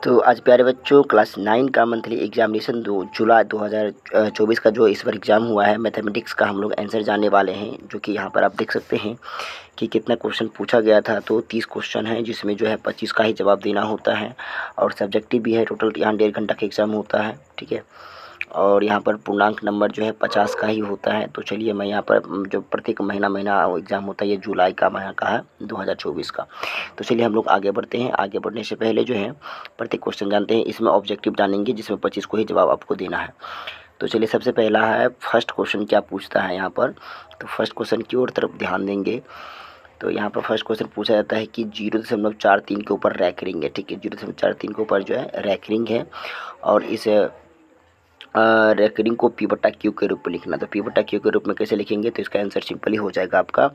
तो आज प्यारे बच्चों क्लास 9 का मंथली एग्जामिनेशन 2 जुलाई 2024 का जो इस बार एग्ज़ाम हुआ है मैथमेटिक्स का, हम लोग आंसर जानने वाले हैं। जो कि यहाँ पर आप देख सकते हैं कि कितना क्वेश्चन पूछा गया था। तो 30 क्वेश्चन है, जिसमें जो है 25 का ही जवाब देना होता है और सब्जेक्टिव भी है। टोटल यहाँ 1.5 घंटा का एग्ज़ाम होता है, ठीक है। और यहाँ पर पूर्णांक नंबर जो है 50 का ही होता है। तो चलिए मैं यहाँ पर जो प्रत्येक महीना एग्ज़ाम होता है, ये जुलाई का महीना का है 2024 का। तो चलिए हम लोग आगे बढ़ते हैं। आगे बढ़ने से पहले जो है प्रत्येक क्वेश्चन जानते हैं। इसमें ऑब्जेक्टिव जानेंगे, जिसमें 25 को ही जवाब आपको देना है। तो चलिए सबसे पहला है फर्स्ट क्वेश्चन क्या पूछता है यहाँ पर। तो फर्स्ट क्वेश्चन की ओर तरफ ध्यान देंगे। तो यहाँ पर फर्स्ट क्वेश्चन पूछा जाता है कि 0.43 के ऊपर रैंक है, ठीक है। 0.43 के ऊपर जो है रैंक है और इस रैंकिंग को पी बटा क्यू के रूप में लिखना। तो पी बटा क्यू के रूप में कैसे लिखेंगे, तो इसका आंसर सिंपली हो जाएगा आपका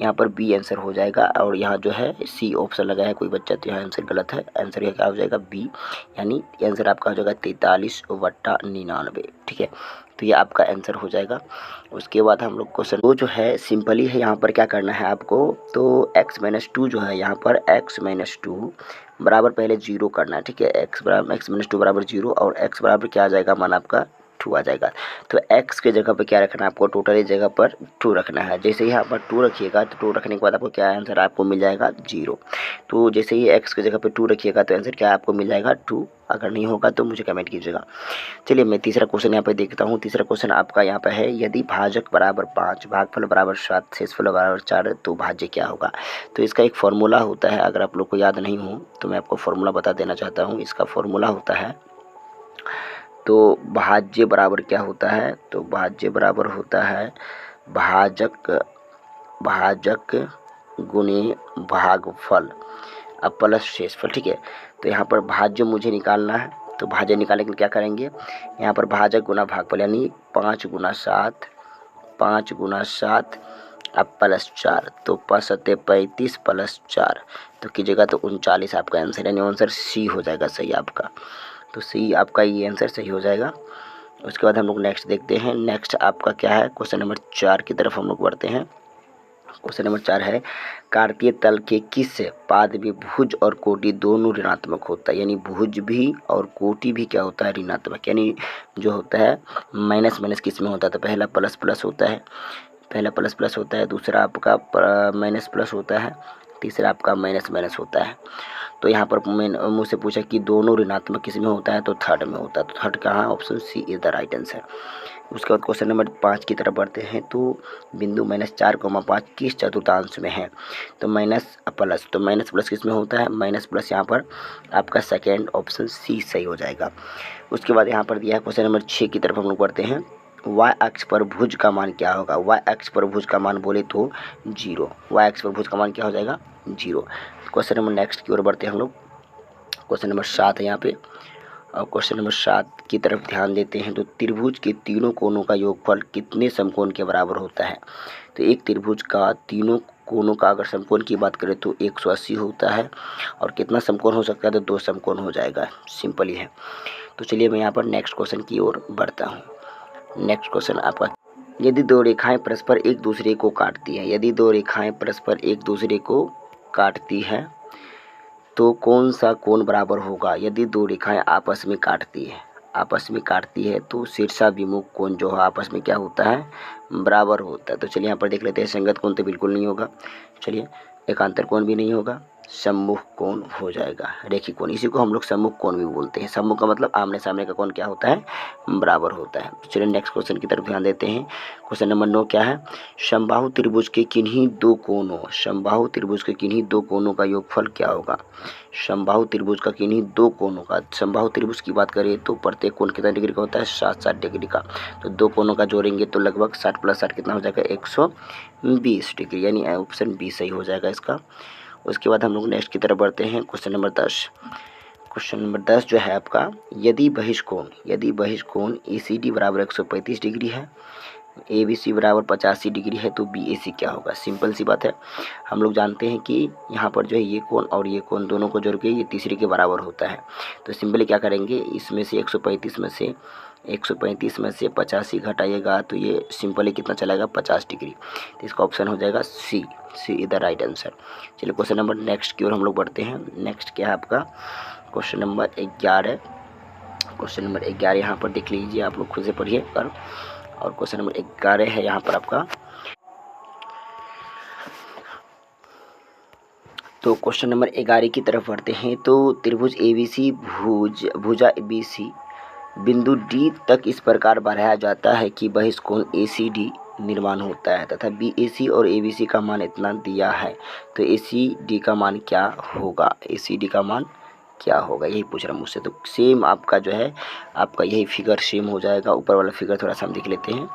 यहाँ पर बी आंसर हो जाएगा। और यहाँ जो है सी ऑप्शन लगा है कोई बच्चा, तो यहाँ आंसर गलत है। आंसर क्या हो जाएगा बी, यानी आंसर आपका हो जाएगा 43/99, ठीक है। तो ये आपका आंसर हो जाएगा। उसके बाद हम लोग क्वेश्चन वो जो है सिंपली है। यहाँ पर क्या करना है आपको, तो x-2 जो है यहाँ पर x-2 बराबर पहले 0 करना है, ठीक है। x-2 बराबर 0 और x बराबर क्या आ जाएगा, मान आपका 2 आ जाएगा। तो x के जगह पे क्या रखना है आपको, टोटल इस जगह पर 2 रखना है। जैसे ही यहाँ पर 2 रखिएगा तो 2 रखने के बाद आपको क्या आंसर आपको मिल जाएगा 0। तो जैसे ही x के जगह पे 2 रखिएगा तो आंसर क्या आपको मिल जाएगा 2। अगर नहीं होगा तो मुझे कमेंट कीजिएगा। चलिए मैं तीसरा क्वेश्चन यहाँ पे देखता हूँ। तीसरा क्वेश्चन आपका यहाँ पे है, यदि भाजक बराबर 5, भागफल बराबर 7, शेषफल बराबर 4 तो भाज्य क्या होगा। तो इसका एक फॉर्मूला होता है, अगर आप लोग को याद नहीं हो तो मैं आपको फॉर्मूला बता देना चाहता हूँ। इसका फॉर्मूला होता है, तो भाज्य बराबर क्या होता है, तो भाज्य बराबर होता है भाजक गुणे भागफल अब प्लस शेषफल, ठीक है। तो यहाँ पर भाज्य मुझे निकालना है। तो भाज्य निकालने के लिए क्या करेंगे, यहाँ पर भाजक गुना भागफल यानी 5 गुना 7 अब प्लस 4, तो 5 × 35 प्लस 4 तो कीजिएगा तो 39 आपका आंसर, यानी आंसर सी हो जाएगा सही आपका। तो सी आपका ये आंसर सही हो जाएगा। उसके बाद हम लोग नेक्स्ट देखते हैं। नेक्स्ट आपका क्या है, क्वेश्चन नंबर 4 की तरफ हम लोग बढ़ते हैं। क्वेश्चन नंबर 4 है, कार्तीय तल के किस पाद में भुज और कोटि दोनों ऋणात्मक होता है। यानी भुज भी और कोटि भी क्या होता है, ऋणात्मक। यानी जो होता है माइनस माइनस किस में होता है, तो पहला प्लस प्लस होता है, दूसरा आपका माइनस प्लस होता है, तीसरा आपका माइनस माइनस होता है। तो यहाँ पर मुझसे पूछा कि दोनों ऋणात्मक किस में होता है, तो थर्ड में होता है। तो थर्ड कहाँ, option C is the right answer. उसके बाद क्वेश्चन नंबर 5 की तरफ बढ़ते हैं। तो बिंदु -4,5 किस चतुर्थांश में है, तो माइनस प्लस किस में होता है, माइनस प्लस यहाँ पर आपका सेकेंड ऑप्शन सी सही हो जाएगा। उसके बाद यहाँ पर दिया है क्वेश्चन नंबर 6 की तरफ हम लोग बढ़ते हैं। y अक्ष पर भुज का मान क्या होगा, y अक्ष पर भुज का मान बोले तो 0, y अक्ष पर भुज का मान क्या हो जाएगा 0। क्वेश्चन नंबर नेक्स्ट की ओर बढ़ते हैं हम लोग। क्वेश्चन नंबर 7 है यहाँ पे, और क्वेश्चन नंबर 7 की तरफ ध्यान देते हैं। तो त्रिभुज के तीनों कोनों का योगफल कितने समकोण के बराबर होता है। तो एक त्रिभुज का तीनों कोनों का अगर समकोण की बात करें तो 180 होता है, और कितना समकोण हो सकता है, तो 2 समकोण हो जाएगा, सिंपल ही है। तो चलिए मैं यहाँ पर नेक्स्ट क्वेश्चन की ओर बढ़ता हूँ। नेक्स्ट क्वेश्चन आपका, यदि दो रेखाएं परस्पर एक दूसरे को काटती हैं तो कौन सा कोण बराबर होगा। यदि दो रेखाएं आपस में काटती है तो शीर्षाभिमुख कोण जो है आपस में क्या होता है, बराबर होता है। तो चलिए यहाँ पर देख लेते हैं। संगत कोण तो बिल्कुल नहीं होगा, चलिए एकांतर कोण भी नहीं होगा, सम्मुख कोण हो जाएगा, रेखी कोण, इसी को हम लोग सम्मुख कोण भी बोलते हैं। सम्मुख का मतलब आमने सामने का कोण क्या होता है, बराबर होता है। तो चलिए नेक्स्ट क्वेश्चन की तरफ ध्यान देते हैं। क्वेश्चन नंबर 9 क्या है, समबाहु त्रिभुज के किन्हीं दो कोणों का योगफल क्या होगा। समबाहु त्रिभुज की बात करें तो प्रत्येक कोण कितना डिग्री का होता है, 60 डिग्री का। तो दो कोणों का जोड़ेंगे तो लगभग 60 + 60 कितना हो जाएगा, 120 डिग्री, यानी ऑप्शन बी सही हो जाएगा इसका। उसके बाद हम लोग नेक्स्ट की तरफ बढ़ते हैं। क्वेश्चन नंबर 10 जो है आपका, यदि बहिष्कोण ECD बराबर 135 डिग्री है, ABC बराबर 85 डिग्री है, तो BAC क्या होगा। सिंपल सी बात है, हम लोग जानते हैं कि यहाँ पर जो है ये कोण और ये कोण दोनों को जोड़ के ये तीसरे के बराबर होता है। तो सिंपली क्या करेंगे, इसमें से 135 में से 85 घटाइएगा तो ये सिंपली कितना चलेगा, 50 डिग्री। तो इसका ऑप्शन हो जाएगा सी इज द राइट आंसर। चलिए क्वेश्चन नंबर नेक्स्ट की ओर हम लोग बढ़ते हैं। नेक्स्ट क्या है आपका, क्वेश्चन नंबर 11, क्वेश्चन नंबर 11 यहाँ पर देख लीजिए, आप लोग खुद से पढ़िए कर। और क्वेश्चन नंबर 11 है यहाँ पर आपका, तो क्वेश्चन नंबर 11 की तरफ बढ़ते हैं। तो त्रिभुज ABC भुजा ABC बिंदु D तक इस प्रकार बढ़ाया जाता है कि बहिष्कोण ACD निर्माण होता है तथा BAC और ABC का मान इतना दिया है, तो ACD का मान क्या होगा, ACD का मान क्या होगा, यही पूछ रहा हूँ मुझसे। तो सेम आपका जो है, आपका यही फिगर सेम हो जाएगा। ऊपर वाला फिगर थोड़ा सा हम देख लेते हैं,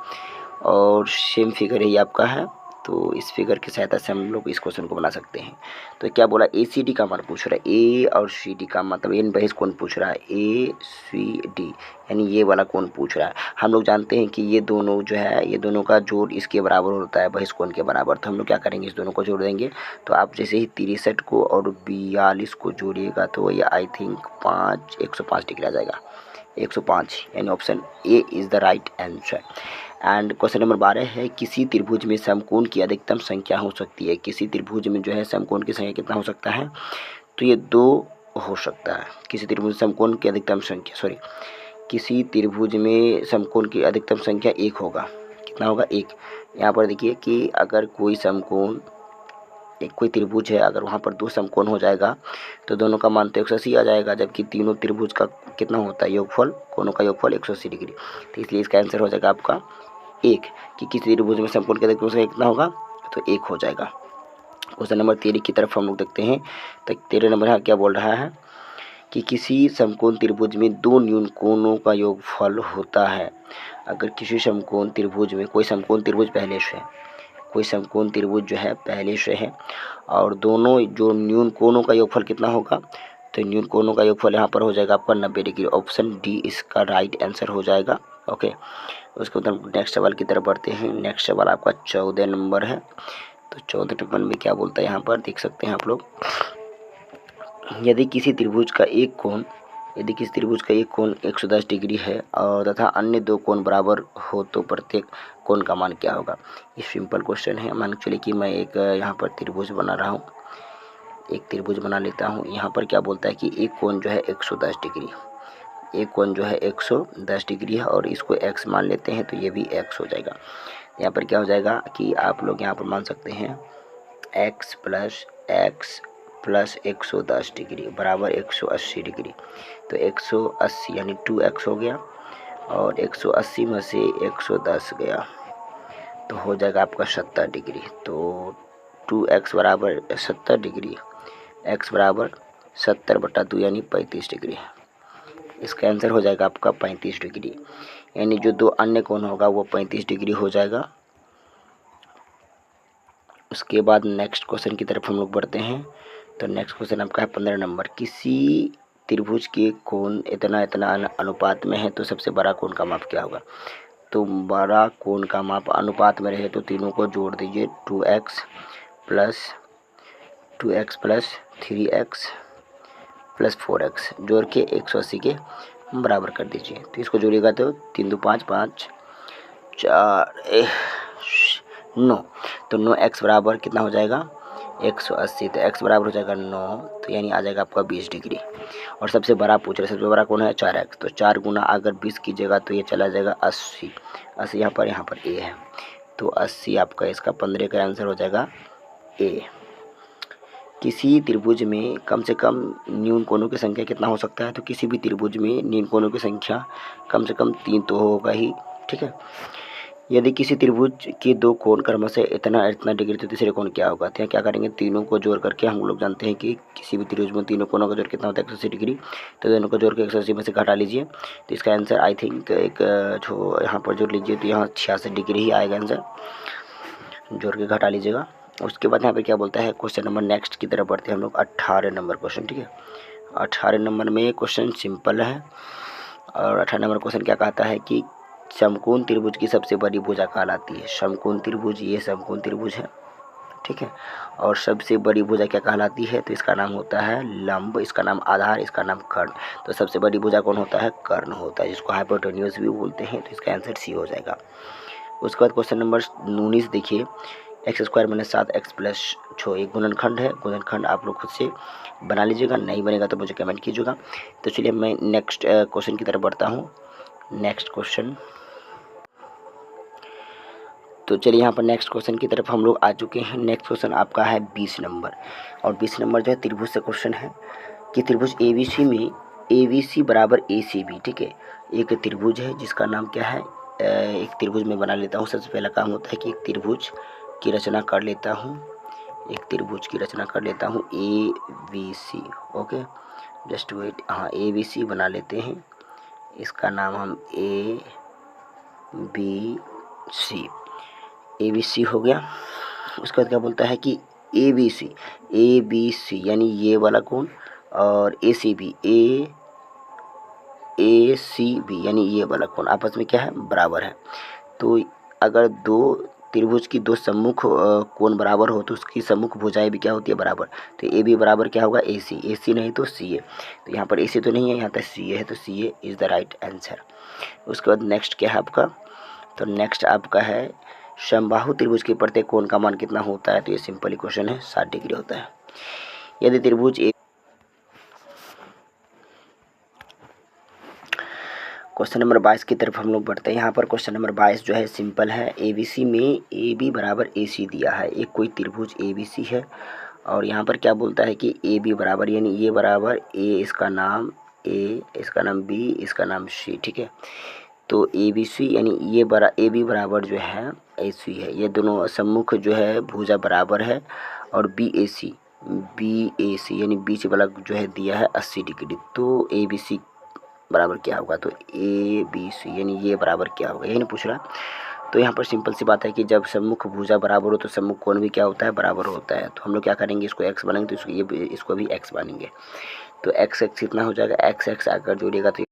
और सेम फिगर यही आपका है। तो इस फिगर की सहायता से हम लोग इस क्वेश्चन को बना सकते हैं। तो क्या बोला, ACD का मान पूछ रहा है, ए और CD का मतलब इन बहिष कौन पूछ रहा है, ACD यानी ये वाला कौन पूछ रहा है। हम लोग जानते हैं कि ये दोनों जो है, ये दोनों का जोड़ इसके बराबर होता है, बहिष कोण के बराबर। तो हम लोग क्या करेंगे, इस दोनों को जोड़ देंगे। तो आप जैसे ही 63 को और 42 को जोड़िएगा तो ये आई थिंक 105 डिग्री आ जाएगा, 105, यानी option A is the right answer. And question number 12 है, किसी त्रिभुज में समकोण की अधिकतम संख्या हो सकती है। किसी त्रिभुज में जो है समकोण की संख्या कितना हो सकता है, तो ये 2 हो सकता है। किसी त्रिभुज समकोण की अधिकतम संख्या, किसी त्रिभुज में समकोण की अधिकतम संख्या 1 होगा। कितना होगा, 1। यहाँ पर देखिए कि अगर कोई समकोण, कोई त्रिभुज है, अगर वहाँ पर 2 समकोण हो जाएगा तो दोनों का मान तो 180 आ जाएगा, जबकि तीनों त्रिभुज का कितना होता है, योगफल, कोणों का योगफल 180 डिग्री। तो इसलिए इसका आंसर हो जाएगा आपका 1, कि किसी त्रिभुज में समकोण की अधिकतम संख्या कितना होगा, तो 1 हो जाएगा। क्वेश्चन नंबर 13 की तरफ हम लोग देखते हैं। तो 13 नंबर यहाँ क्या बोल रहा है कि किसी समकोण त्रिभुज में 2 न्यून कोणों का योगफल होता है। अगर किसी समकोण त्रिभुज में, कोई समकोण त्रिभुज पहले से है, कोई समकोण त्रिभुज जो है पहले से है, और दोनों जो न्यून कोणों का योगफल कितना होगा, तो न्यून कोणों का योगफल यहाँ पर हो जाएगा आपका 90 डिग्री। ऑप्शन डी इसका राइट आंसर हो जाएगा। ओके, उसके बाद नेक्स्ट सवाल की तरफ बढ़ते हैं। नेक्स्ट सवाल आपका 14 नंबर है। तो 14 नंबर में क्या बोलता है, यहाँ पर देख सकते हैं आप लोग, यदि किसी त्रिभुज का एक कोण 110 डिग्री है और तथा अन्य 2 कोण बराबर हो तो प्रत्येक कोण का मान क्या होगा। ये सिंपल क्वेश्चन है। मान चलिए कि मैं एक यहाँ पर त्रिभुज बना रहा हूँ, एक त्रिभुज बना लेता हूँ। यहाँ पर क्या बोलता है कि एक कोण जो है 110 डिग्री, एक कोण जो है 110 डिग्री है, और इसको x मान लेते हैं, तो ये भी x हो जाएगा। यहाँ पर क्या हो जाएगा कि आप लोग यहाँ पर मान सकते हैं x प्लस 110 डिग्री बराबर 180 डिग्री। तो 180 यानी 2x हो गया, और 180 में से 110 गया तो हो जाएगा आपका 70 डिग्री। तो 2x बराबर 70 डिग्री, x बराबर 70/2 यानी 35 डिग्री। इसका आंसर हो जाएगा आपका 35 डिग्री, यानी जो 2 अन्य कोण होगा वो 35 डिग्री हो जाएगा। उसके बाद नेक्स्ट क्वेश्चन की तरफ हम लोग बढ़ते हैं। तो नेक्स्ट क्वेश्चन आपका है 15 नंबर, किसी त्रिभुज के कोण इतना अनुपात में है तो सबसे बड़ा कोण का माप क्या होगा। तो बड़ा कोण का माप अनुपात में रहे तो तीनों को जोड़ दीजिए, 2x plus 3x plus 4x जोड़ के 180 के बराबर कर दीजिए। तो इसको जोड़िएगा तो 3 2 5 5 4 9, तो 9x बराबर कितना हो जाएगा 180। तो x बराबर हो जाएगा 9, तो यानी आ जाएगा आपका 20 डिग्री। और सबसे बड़ा पूछ रहे, सबसे बड़ा कौन है 4x, तो 4 गुना अगर 20 कीजिएगा तो ये चला जाएगा 80। यहाँ पर a है, तो 80 आपका इसका 15 का आंसर हो जाएगा a। किसी त्रिभुज में कम से कम न्यून कोणों की संख्या कितना हो सकता है। तो किसी भी त्रिभुज में न्यून कोणों की संख्या कम से कम 3 तो होगा ही, ठीक है। यदि किसी त्रिभुज के 2 कोण क्रमशः इतना डिग्री तो तीसरे कोण क्या होगा। तो क्या करेंगे, तीनों को जोड़ करके, हम लोग जानते हैं कि किसी भी त्रिभुज में तीनों कोणों का जोड़ कितना होता है 180 डिग्री। तो दोनों को जोड़ के 180 में से घटा लीजिए, तो इसका आंसर आई थिंक एक जो यहाँ पर जोड़ लीजिए तो यहाँ 66 डिग्री ही आएगा आंसर, जोड़ के घटा लीजिएगा। उसके बाद यहाँ पे क्या बोलता है, क्वेश्चन नंबर नेक्स्ट की तरफ बढ़ते हैं हम लोग, 18 नंबर क्वेश्चन, ठीक है। 18 नंबर में क्वेश्चन सिंपल है, और 18 नंबर क्वेश्चन क्या कहता है कि समकोण त्रिभुज की सबसे बड़ी भुजा कहलाती है। समकोण त्रिभुज, ये समकोण त्रिभुज है, ठीक है। और सबसे बड़ी भुजा क्या कहलाती है, तो इसका नाम होता है लंब, इसका नाम आधार, इसका नाम कर्ण। तो सबसे बड़ी भुजा कौन होता है, कर्ण होता है, जिसको हाइपोटेन्यूज भी बोलते हैं। तो इसका आंसर सी हो जाएगा। उसके बाद क्वेश्चन नंबर 19 देखिए x square minus 7 x plus 6 एक गुणनखंड है। गुणनखंड आप लोग खुद से बना लीजिएगा, नहीं बनेगा तो मुझे कमेंट कीजिएगा। तो चलिए मैं नेक्स्ट क्वेश्चन की तरफ बढ़ता हूँ। नेक्स्ट क्वेश्चन, तो चलिए यहाँ पर नेक्स्ट क्वेश्चन की तरफ हम लोग आ चुके हैं। नेक्स्ट क्वेश्चन आपका है 20 नंबर, और 20 नंबर जो है त्रिभुज से क्वेश्चन है कि त्रिभुज ABC में ABC बराबर ACB, ठीक है। एक त्रिभुज है जिसका नाम क्या है, एक त्रिभुज में बना लेता हूँ। सबसे पहला काम होता है कि एक त्रिभुज की रचना कर लेता हूँ, एक त्रिभुज की रचना कर लेता हूँ ABC। ओके, जस्ट वेट, हाँ ABC बना लेते हैं, इसका नाम हम ABC हो गया। उसके बाद क्या बोलता है कि ABC यानी ये वाला कोण और ACB यानी ये वाला कोण आपस में क्या है, बराबर है। तो अगर दो त्रिभुज की दो सम्मुख कोण बराबर हो तो उसकी सम्मुख भुजाएं भी क्या होती है, बराबर। तो AB बराबर क्या होगा, AC नहीं तो CA। तो यहाँ पर AC तो नहीं है, यहाँ तक CA है, तो CA is the right answer. उसके बाद नेक्स्ट क्या है आपका, तो नेक्स्ट आपका है समबाहु त्रिभुज के प्रत्येक कोण का मान कितना होता है। तो ये सिंपल इक्वेशन है, 60 डिग्री होता है। यदि त्रिभुज क्वेश्चन नंबर 22 की तरफ हम लोग बढ़ते हैं। यहाँ पर क्वेश्चन नंबर 22 जो है सिंपल है। ABC में AB बराबर AC दिया है, एक कोई त्रिभुज ABC है, और यहाँ पर क्या बोलता है कि AB बराबर यानी ये बराबर A, इसका नाम A, इसका नाम B, इसका नाम C, ठीक है। तो ABC यानी ये AB बराबर जो है AC है, ये दोनों सम्मुख जो है भुजा बराबर है, और BAC यानी बीच वाला जो है दिया है 80 डिग्री। तो ABC बराबर क्या होगा, तो ABC यानी ये बराबर क्या होगा, यही नहीं पूछ रहा। तो यहाँ पर सिंपल सी बात है कि जब सम्मुख भुजा बराबर हो तो सम्मुख कोण भी क्या होता है, बराबर होता है। तो हम लोग क्या करेंगे, इसको x बनाएंगे, तो इसको भी x बनेंगे। तो x कितना हो जाएगा, x अगर जोड़िएगा तो